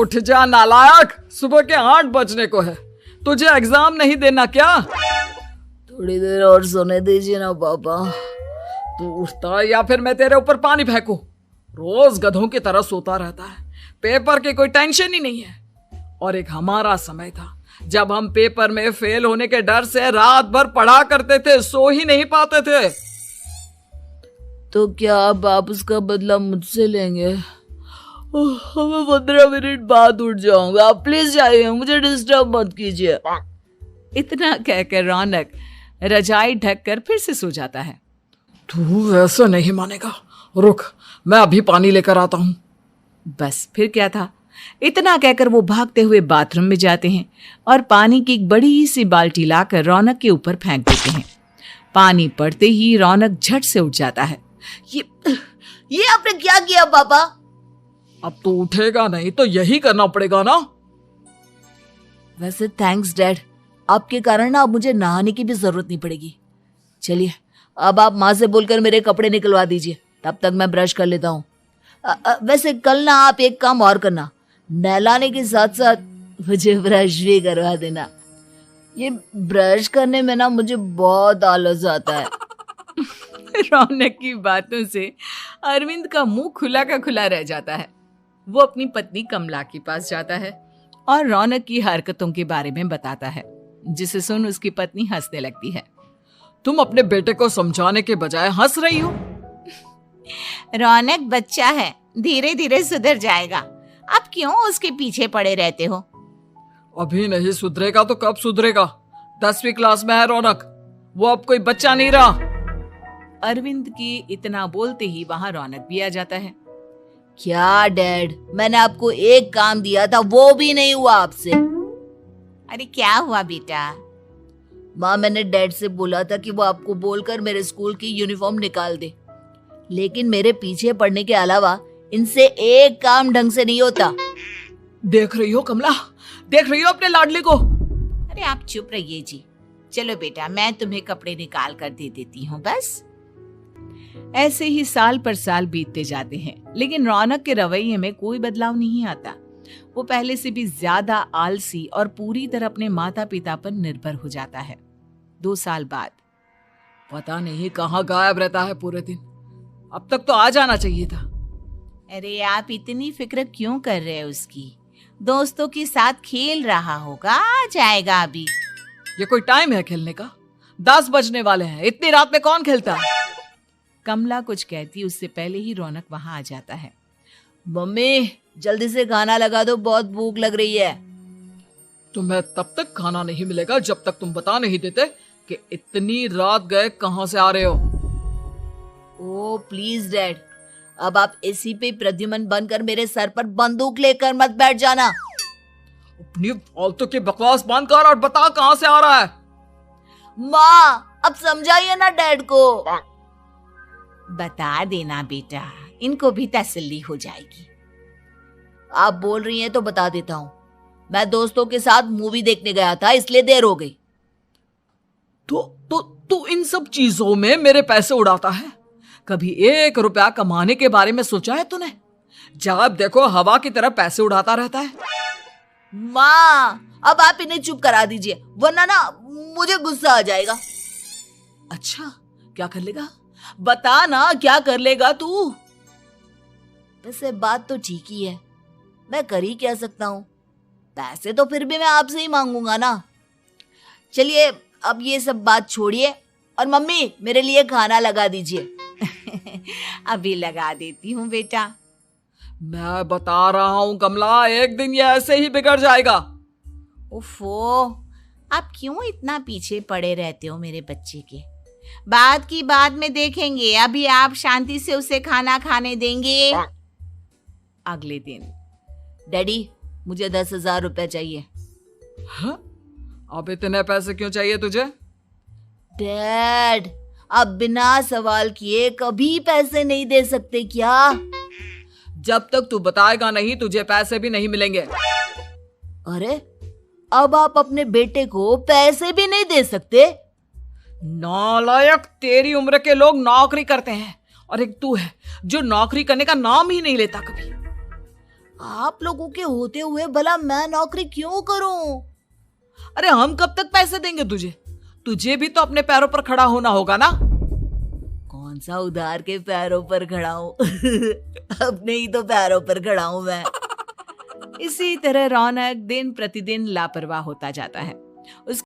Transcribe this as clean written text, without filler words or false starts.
उठ जा नालायक, सुबह के 8 बजने को है। तुझे एग्जाम नहीं देना क्या? थोड़ी देर और सोने दीजिए ना पापा। तू उठता या फिर मैं तेरे ऊपर पानी फेंकूं? रोज गधों की तरह सोता रहता है, पेपर की कोई टेंशन ही नहीं है। और एक हमारा समय था जब हम पेपर में फेल होने के डर से रात भर पढ़ा करते थे, सो ही नहीं पाते थे। तो क्या आप उसका बदला मुझसे लेंगे? मैं 15 मिनट बाद उठ जाऊंगा, आप प्लीज जाइए, मुझे डिस्टर्ब मत कीजिए। इतना कहकर रौनक रजाई ढककर फिर से सो जाता है। तू वैसे नहीं मानेगा, रुक मैं अभी पानी लेकर आता हूं। बस फिर क्या था, इतना कहकर वो भागते हुए बाथरूम में जाते हैं और पानी की एक बड़ी सी बाल्टी लाकर रौनक के ऊपर फेंक देते हैं। पानी पड़ते ही रौनक झट से उठ जाता है। ये आपने क्या किया पापा? अब तो उठेगा नहीं तो यही करना पड़ेगा ना। वैसे थैंक्स डैड, आपके कारण ना अब मुझे नहाने की भी जरूरत नहीं पड़ेगी। चलिए अब आप माँ से बोलकर मेरे कपड़े निकलवा दीजिए, तब तक मैं ब्रश कर लेता हूँ। वैसे कल ना आप एक काम और करना, नहलाने के साथ साथ मुझे ब्रश भी करवा देना। ये ब्रश करने में ना मुझे बहुत आलस आता है। रौनक की बातों से अरविंद का मुंह खुला का खुला रह जाता है। वो अपनी पत्नी कमला के पास जाता है और रौनक की हरकतों के बारे में बताता है, जिसे सुन उसकी पत्नी हंसने लगती है। तुम अपने बेटे को समझाने के बजाय हंस रही हो। रौनक बच्चा है, धीरे धीरे सुधर जाएगा, आप क्यों उसके पीछे पड़े रहते हो? अभी नहीं सुधरेगा तो कब सुधरेगा? 10वीं क्लास में है रौनक, वो अब कोई बच्चा नहीं रहा। अरविंद की इतना बोलते ही वहां रौनक भी आ जाता है। क्या डैड, मैंने आपको एक काम दिया था, वो भी नहीं हुआ आपसे। अरे क्या हुआ बेटा? माँ, मैंने डैड से बोला था कि वो आपको बोलकर मेरे स्कूल की यूनिफॉर्म निकाल दे, लेकिन मेरे पीछे पड़ने के अलावा इनसे एक काम ढंग से नहीं होता। देख रही हो कमला, देख रही हो अपने लाडले को? अरे आप चुप रहिए जी। चलो बेटा, मैं तुम्हें कपड़े निकाल कर दे देती हूँ। बस ऐसे ही साल पर साल बीतते जाते हैं, लेकिन रौनक के रवैये में कोई बदलाव नहीं आता। वो पहले से भी ज्यादा आलसी और पूरी तरह अपने माता पिता पर निर्भर हो जाता है। 2 साल बाद पता नहीं कहाँ गायब रहता है पूरे दिन, अब तक तो आ जाना चाहिए था। अरे आप इतनी फिक्र क्यों कर रहे हो उसकी? दोस्तों के साथ खेल रहा होगा, आ जाएगा अभी। ये कोई टाइम है खेलने का? 10 बजने वाले हैं, इतनी रात में कौन खेलता है? कमला कुछ कहती उससे पहले ही रौनक वहां आ जाता है। मम्मी जल्दी से खाना लगा दो, बहुत भूख लग रही है। तुम्हें तब तक खाना नहीं मिलेगा जब तक तुम बता नहीं देते कि इतनी रात गए कहां से आ रहे हो। ओ प्लीज डैड, अब आप एसी पे प्रद्युमन बनकर मेरे सर पर बंदूक लेकर मत बैठ जाना। अपनी फालतू की बकवास बंद कर और बता कहां से आ रहा है। माँ अब समझाइए ना डैड को। बता देना बेटा, इनको भी तसल्ली हो जाएगी। आप बोल रही हैं तो बता देता हूँ, मैं दोस्तों के साथ मूवी देखने गया था, इसलिए देर हो गई। तो इन सब चीजों में मेरे पैसे उड़ाता है? कभी 1 रुपया कमाने के बारे में सोचा है तूने? जब देखो हवा की तरह पैसे उड़ाता रहता है। माँ अब आप इन्हें चुप करा दीजिए, वरना ना मुझे गुस्सा आ जाएगा। अच्छा क्या कर लेगा? बता ना क्या कर लेगा तू? वैसे बात तो ठीक ही है, मैं कर ही क्या सकता हूँ। पैसे तो फिर भी मैं आपसे ही मांगूंगा ना। चलिए अब ये सब बात छोड़िए और मम्मी मेरे लिए खाना लगा दीजिए। अभी लगा देती हूँ बेटा। मैं बता रहा हूँ कमला, एक दिन ये ऐसे ही बिगड़ जाएगा। उफ़ो, आप क्यों इतना पीछे पड़े रहते हो मेरे बच्चे के? बात की बाद में देखेंगे, अभी आप शांति से उसे खाना खाने देंगे। अगले दिन डैडी मुझे 10,000 रुपए चाहिए। हाँ? अब इतने पैसे क्यों चाहिए तुझे? डैड आप बिना सवाल किए कभी पैसे नहीं दे सकते क्या? जब तक तू बताएगा नहीं तुझे पैसे भी नहीं मिलेंगे। अरे अब आप अपने बेटे को पैसे भी नहीं दे सकते? नालायक, तेरी उम्र के लोग नौकरी करते हैं और एक तू है जो नौकरी करने का नाम ही नहीं लेता कभी। आप लोगों के होते हुए भला मैं नौकरी क्यों करूं? अरे हम कब तक पैसे देंगे तुझे? तुझे भी तो अपने पैरों पर खड़ा होना होगा ना। कौन सा उधार के पैरों पर खड़ा हूं? अपने ही तो पैरों पर खड़ा हूं मैं। इसी तरह रौनक दिन प्रतिदिन लापरवाह होता जाता है।